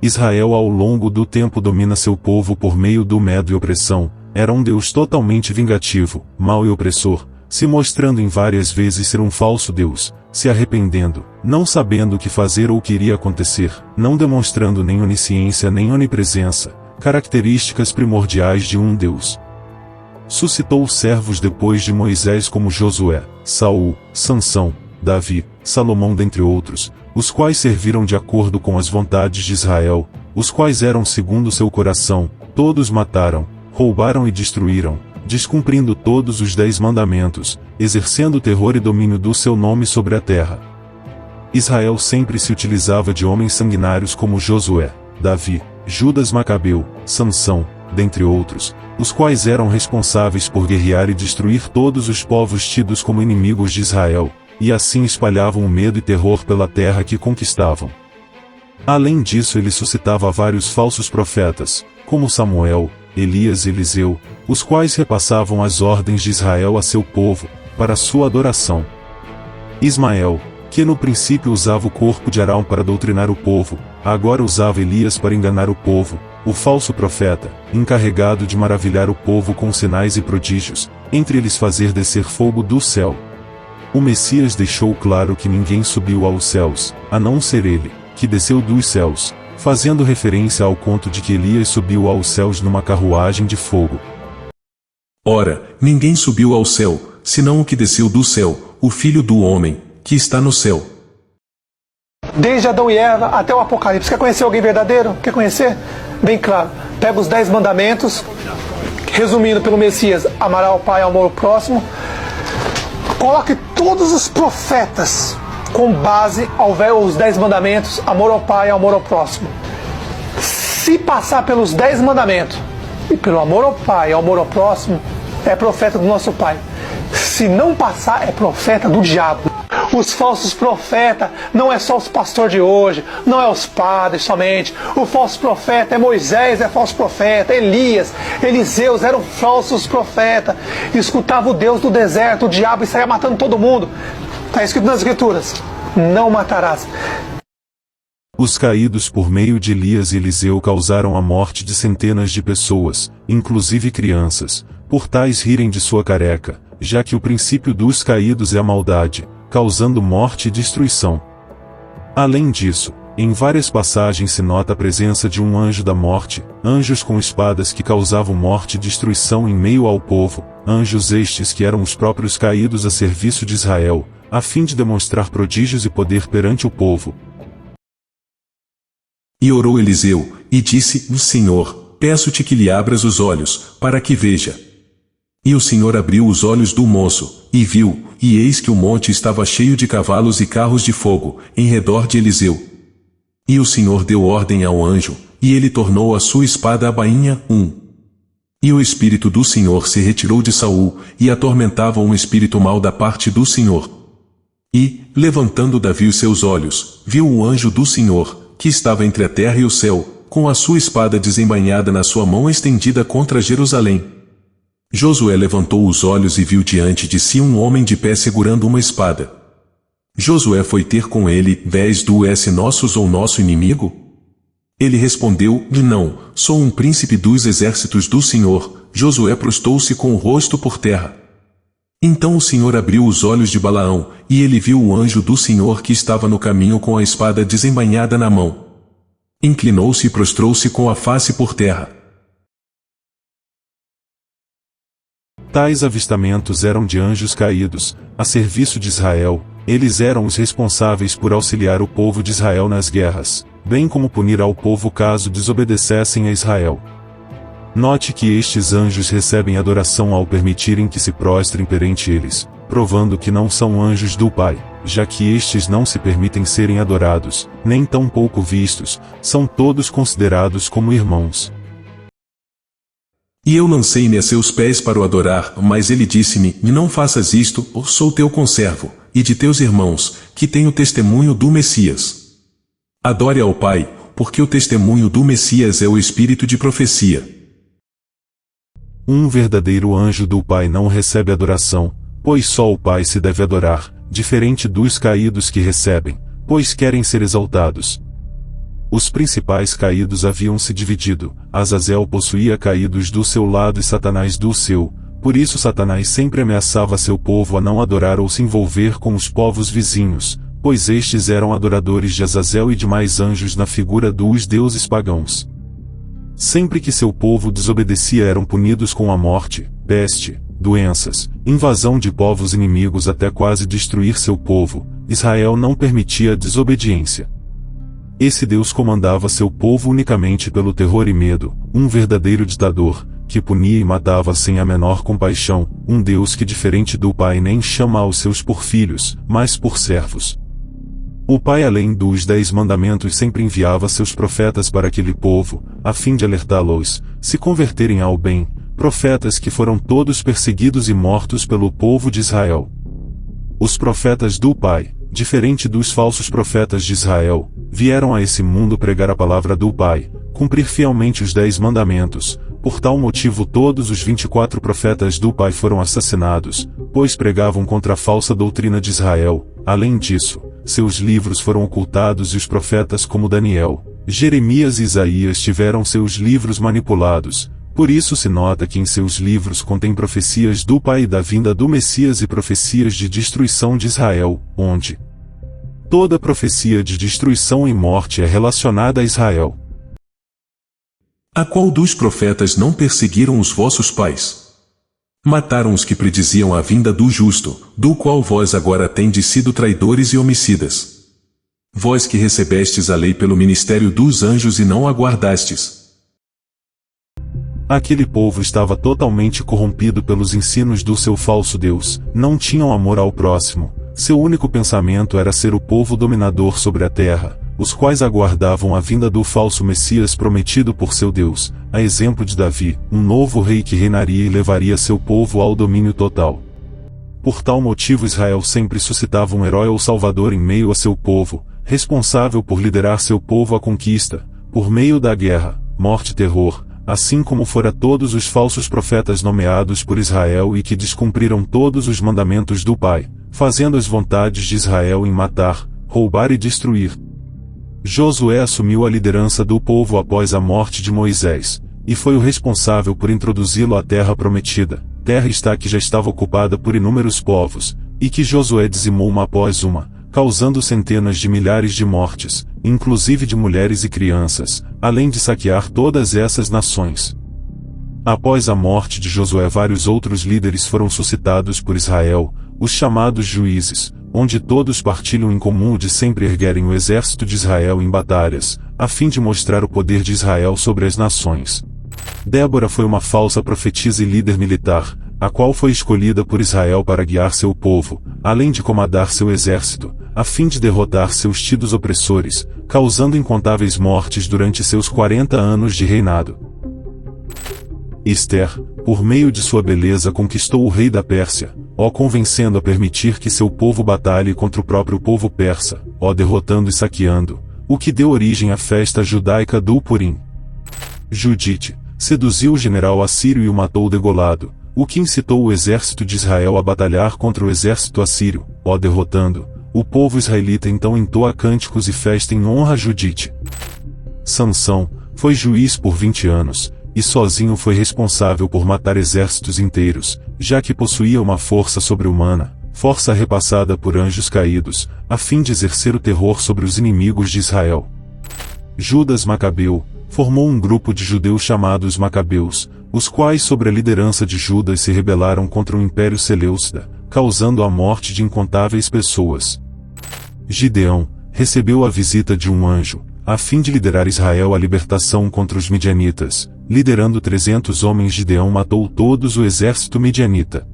Israel ao longo do tempo domina seu povo por meio do medo e opressão. Era um Deus totalmente vingativo, mau e opressor, se mostrando em várias vezes ser um falso Deus, se arrependendo, não sabendo o que fazer ou o que iria acontecer, não demonstrando nem onisciência nem onipresença, características primordiais de um Deus. Suscitou servos depois de Moisés como Josué, Saul, Sansão, Davi, Salomão dentre outros, os quais serviram de acordo com as vontades de Israel, os quais eram segundo seu coração, todos mataram, roubaram e destruíram, descumprindo todos os 10 mandamentos, exercendo terror e domínio do seu nome sobre a terra. Israel sempre se utilizava de homens sanguinários como Josué, Davi, Judas Macabeu, Sansão, dentre outros, os quais eram responsáveis por guerrear e destruir todos os povos tidos como inimigos de Israel, e assim espalhavam o medo e terror pela terra que conquistavam. Além disso, ele suscitava vários falsos profetas, como Samuel, Elias e Eliseu, os quais repassavam as ordens de Israel a seu povo, para sua adoração. Ismael, que no princípio usava o corpo de Arão para doutrinar o povo, agora usava Elias para enganar o povo, o falso profeta, encarregado de maravilhar o povo com sinais e prodígios, entre eles fazer descer fogo do céu. O Messias deixou claro que ninguém subiu aos céus, a não ser ele, que desceu dos céus, fazendo referência ao conto de que Elias subiu aos céus numa carruagem de fogo. Ora, ninguém subiu ao céu, senão o que desceu do céu, o Filho do Homem, que está no céu. Desde Adão e Eva até o Apocalipse. Quer conhecer alguém verdadeiro? Quer conhecer? Bem claro. Pega os 10 mandamentos, resumindo pelo Messias, amar ao Pai e amor ao próximo. Coloque todos os profetas com base aos 10 mandamentos, amor ao Pai e amor ao próximo. Se passar pelos 10 mandamentos e pelo amor ao Pai e amor ao próximo, é profeta do nosso Pai. Se não passar, é profeta do diabo. Os falsos profetas não é só os pastores de hoje, não é os padres somente. O falso profeta é Moisés, é falso profeta, Elias, Eliseus eram falsos profetas. Escutava o Deus do deserto, o diabo, e saía matando todo mundo. Está escrito nas Escrituras: não matarás. Os caídos por meio de Elias e Eliseu causaram a morte de centenas de pessoas, inclusive crianças, por tais rirem de sua careca, já que o princípio dos caídos é a maldade, causando morte e destruição. Além disso, em várias passagens se nota a presença de um anjo da morte, anjos com espadas que causavam morte e destruição em meio ao povo, anjos estes que eram os próprios caídos a serviço de Israel, a fim de demonstrar prodígios e poder perante o povo. E orou Eliseu, e disse: Senhor, peço-te que lhe abras os olhos, para que veja. E o Senhor abriu os olhos do moço, e viu, e eis que o monte estava cheio de cavalos e carros de fogo, em redor de Eliseu. E o Senhor deu ordem ao anjo, e ele tornou a sua espada a bainha. E o Espírito do Senhor se retirou de Saul, e atormentava um espírito mau da parte do Senhor. E, levantando Davi os seus olhos, viu o anjo do Senhor, que estava entre a terra e o céu, com a sua espada desembainhada na sua mão estendida contra Jerusalém. Josué levantou os olhos e viu diante de si um homem de pé segurando uma espada. Josué foi ter com ele: Vés tu és nossos ou nosso inimigo? Ele respondeu: Não, sou um príncipe dos exércitos do Senhor. Josué prostou-se com o rosto por terra. Então o Senhor abriu os olhos de Balaão, e ele viu o anjo do Senhor que estava no caminho com a espada desembainhada na mão. Inclinou-se e prostrou-se com a face por terra. Tais avistamentos eram de anjos caídos, a serviço de Israel. Eles eram os responsáveis por auxiliar o povo de Israel nas guerras, bem como punir ao povo caso desobedecessem a Israel. Note que estes anjos recebem adoração ao permitirem que se prostrem perante eles, provando que não são anjos do Pai, já que estes não se permitem serem adorados, nem tão pouco vistos, são todos considerados como irmãos. E eu lancei-me a seus pés para o adorar, mas ele disse-me: Não faças isto, eu sou teu conservo, e de teus irmãos, que tenho testemunho do Messias. Adore ao Pai, porque o testemunho do Messias é o espírito de profecia. Um verdadeiro anjo do Pai não recebe adoração, pois só o Pai se deve adorar, diferente dos caídos que recebem, pois querem ser exaltados. Os principais caídos haviam se dividido, Azazel possuía caídos do seu lado e Satanás do seu, por isso Satanás sempre ameaçava seu povo a não adorar ou se envolver com os povos vizinhos, pois estes eram adoradores de Azazel e demais anjos na figura dos deuses pagãos. Sempre que seu povo desobedecia eram punidos com a morte, peste, doenças, invasão de povos inimigos até quase destruir seu povo. Israel não permitia a desobediência. Esse Deus comandava seu povo unicamente pelo terror e medo, um verdadeiro ditador, que punia e matava sem a menor compaixão, um Deus que diferente do Pai nem chama aos seus por filhos, mas por servos. O Pai, além dos 10 mandamentos, sempre enviava seus profetas para aquele povo, a fim de alertá-los, se converterem ao bem, profetas que foram todos perseguidos e mortos pelo povo de Israel. Os profetas do Pai, diferente dos falsos profetas de Israel, vieram a esse mundo pregar a palavra do Pai, cumprir fielmente os 10 mandamentos. Por tal motivo todos os 24 profetas do Pai foram assassinados, pois pregavam contra a falsa doutrina de Israel. Além disso, seus livros foram ocultados e os profetas como Daniel, Jeremias e Isaías tiveram seus livros manipulados. Por isso se nota que em seus livros contém profecias do Pai e da vinda do Messias e profecias de destruição de Israel, onde toda profecia de destruição e morte é relacionada a Israel. A qual dos profetas não perseguiram os vossos pais? Mataram os que prediziam a vinda do justo, do qual vós agora tendes sido traidores e homicidas. Vós que recebestes a lei pelo ministério dos anjos e não a guardastes. Aquele povo estava totalmente corrompido pelos ensinos do seu falso Deus, não tinham amor ao próximo, seu único pensamento era ser o povo dominador sobre a terra, os quais aguardavam a vinda do falso Messias prometido por seu Deus, a exemplo de Davi, um novo rei que reinaria e levaria seu povo ao domínio total. Por tal motivo Israel sempre suscitava um herói ou salvador em meio a seu povo, responsável por liderar seu povo à conquista, por meio da guerra, morte e terror, assim como fora todos os falsos profetas nomeados por Israel e que descumpriram todos os mandamentos do Pai, fazendo as vontades de Israel em matar, roubar e destruir. Josué assumiu a liderança do povo após a morte de Moisés, e foi o responsável por introduzi-lo à terra prometida, terra esta que já estava ocupada por inúmeros povos, e que Josué dizimou uma após uma, causando centenas de milhares de mortes, inclusive de mulheres e crianças, além de saquear todas essas nações. Após a morte de Josué vários outros líderes foram suscitados por Israel, os chamados juízes, onde todos partilham em comum de sempre erguerem o exército de Israel em batalhas, a fim de mostrar o poder de Israel sobre as nações. Débora foi uma falsa profetisa e líder militar, a qual foi escolhida por Israel para guiar seu povo, além de comandar seu exército, a fim de derrotar seus tidos opressores, causando incontáveis mortes durante seus 40 anos de reinado. Ester, por meio de sua beleza conquistou o rei da Pérsia, convencendo a permitir que seu povo batalhe contra o próprio povo persa, derrotando e saqueando, o que deu origem à festa judaica do Purim. Judite, seduziu o general assírio e o matou degolado, o que incitou o exército de Israel a batalhar contra o exército assírio, derrotando. O povo israelita então entoa cânticos e festa em honra a Judite. Sansão, foi juiz por 20 anos, e sozinho foi responsável por matar exércitos inteiros, já que possuía uma força sobre-humana, força repassada por anjos caídos, a fim de exercer o terror sobre os inimigos de Israel. Judas Macabeu, formou um grupo de judeus chamados Macabeus, os quais sob a liderança de Judas se rebelaram contra o Império Seleucida, causando a morte de incontáveis pessoas. Gideão, recebeu a visita de um anjo, a fim de liderar Israel à libertação contra os midianitas. Liderando 300 homens, Gideão matou todos o exército midianita.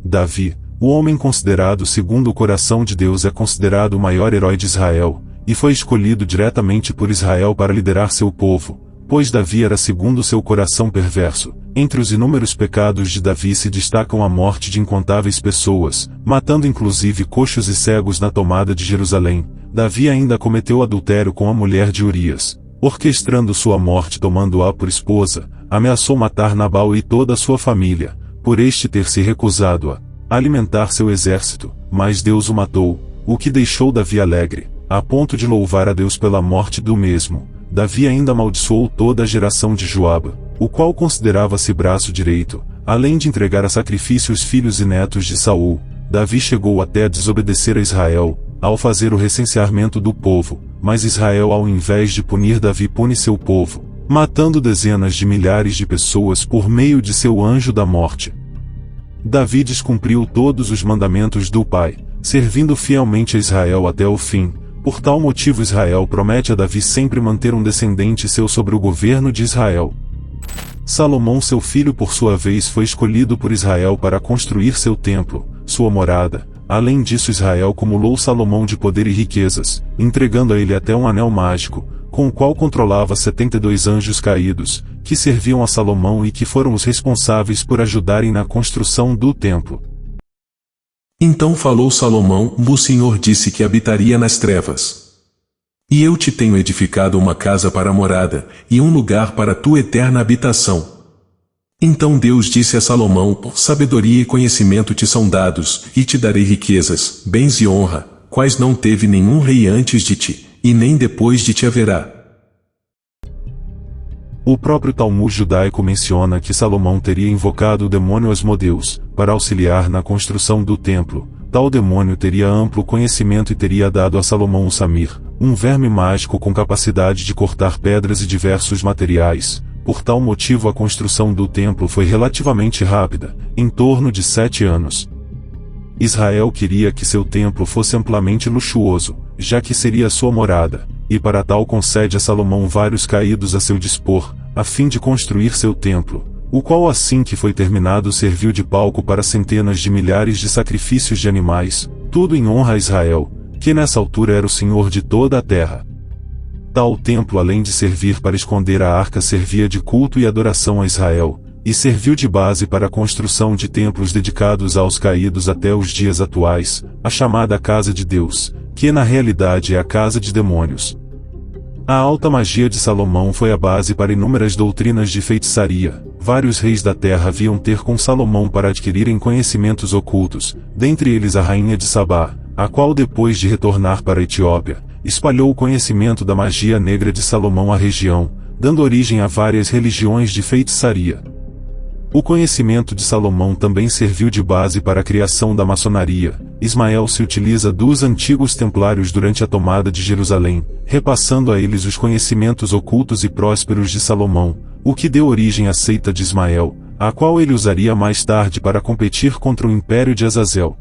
Davi, o homem considerado segundo o coração de Deus, é considerado o maior herói de Israel, e foi escolhido diretamente por Israel para liderar seu povo, pois Davi era segundo seu coração perverso. Entre os inúmeros pecados de Davi se destacam a morte de incontáveis pessoas, matando inclusive coxos e cegos na tomada de Jerusalém. Davi ainda cometeu adultério com a mulher de Urias, orquestrando sua morte tomando-a por esposa, ameaçou matar Nabal e toda a sua família, por este ter se recusado a alimentar seu exército, mas Deus o matou, o que deixou Davi alegre, a ponto de louvar a Deus pela morte do mesmo. Davi ainda amaldiçoou toda a geração de Joabe, o qual considerava-se braço direito, além de entregar a sacrifício os filhos e netos de Saul. Davi chegou até a desobedecer a Israel, ao fazer o recenseamento do povo, mas Israel, ao invés de punir Davi, pune seu povo, matando dezenas de milhares de pessoas por meio de seu anjo da morte. Davi descumpriu todos os mandamentos do Pai, servindo fielmente a Israel até o fim. Por tal motivo Israel promete a Davi sempre manter um descendente seu sobre o governo de Israel. Salomão, seu filho, por sua vez, foi escolhido por Israel para construir seu templo, sua morada. Além disso, Israel cumulou Salomão de poder e riquezas, entregando a ele até um anel mágico, com o qual controlava 72 anjos caídos, que serviam a Salomão e que foram os responsáveis por ajudarem na construção do templo. Então falou Salomão: o Senhor disse que habitaria nas trevas. E eu te tenho edificado uma casa para morada, e um lugar para tua eterna habitação. Então Deus disse a Salomão: sabedoria e conhecimento te são dados, e te darei riquezas, bens e honra, quais não teve nenhum rei antes de ti, e nem depois de ti haverá. O próprio Talmud judaico menciona que Salomão teria invocado o demônio Asmodeus, para auxiliar na construção do templo. Tal demônio teria amplo conhecimento e teria dado a Salomão o Samir, um verme mágico com capacidade de cortar pedras e diversos materiais. Por tal motivo a construção do templo foi relativamente rápida, em torno de 7 anos. Israel queria que seu templo fosse amplamente luxuoso, já que seria sua morada, e para tal concede a Salomão vários caídos a seu dispor, a fim de construir seu templo, o qual, assim que foi terminado, serviu de palco para centenas de milhares de sacrifícios de animais, tudo em honra a Israel, que nessa altura era o Senhor de toda a terra. Tal templo, além de servir para esconder a arca, servia de culto e adoração a Israel, e serviu de base para a construção de templos dedicados aos caídos até os dias atuais, a chamada Casa de Deus, que na realidade é a casa de demônios. A alta magia de Salomão foi a base para inúmeras doutrinas de feitiçaria. Vários reis da terra haviam ter com Salomão para adquirirem conhecimentos ocultos, dentre eles a rainha de Sabá, a qual, depois de retornar para a Etiópia, espalhou o conhecimento da magia negra de Salomão à região, dando origem a várias religiões de feitiçaria. O conhecimento de Salomão também serviu de base para a criação da maçonaria. Ismael se utiliza dos antigos templários durante a tomada de Jerusalém, repassando a eles os conhecimentos ocultos e prósperos de Salomão, o que deu origem à seita de Ismael, a qual ele usaria mais tarde para competir contra o império de Azazel.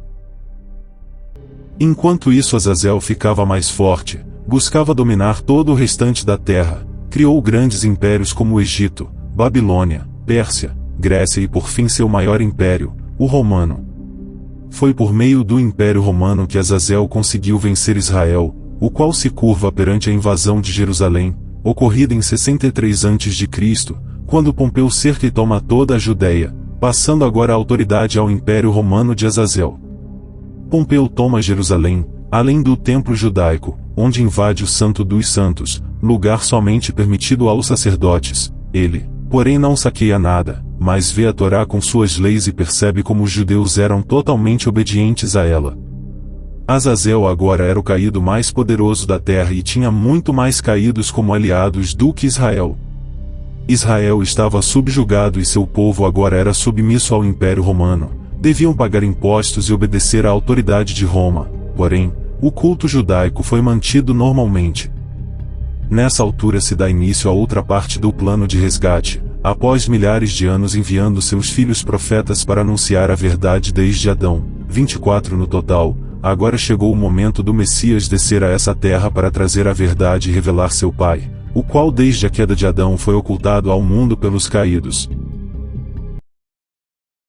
Enquanto isso, Azazel ficava mais forte, buscava dominar todo o restante da terra, criou grandes impérios como o Egito, Babilônia, Pérsia, Grécia e por fim seu maior império, o romano. Foi por meio do Império Romano que Azazel conseguiu vencer Israel, o qual se curva perante a invasão de Jerusalém, ocorrida em 63 a.C., quando Pompeu cerca e toma toda a Judéia, passando agora a autoridade ao Império Romano de Azazel. Pompeu toma Jerusalém, além do templo judaico, onde invade o Santo dos Santos, lugar somente permitido aos sacerdotes. Ele, porém, não saqueia nada, mas vê a Torá com suas leis e percebe como os judeus eram totalmente obedientes a ela. Azazel agora era o caído mais poderoso da terra e tinha muito mais caídos como aliados do que Israel. Israel estava subjugado e seu povo agora era submisso ao Império Romano. Deviam pagar impostos e obedecer à autoridade de Roma, porém, o culto judaico foi mantido normalmente. Nessa altura se dá início a outra parte do plano de resgate, após milhares de anos enviando seus filhos profetas para anunciar a verdade desde Adão, 24 no total. Agora chegou o momento do Messias descer a essa terra para trazer a verdade e revelar seu Pai, o qual desde a queda de Adão foi ocultado ao mundo pelos caídos.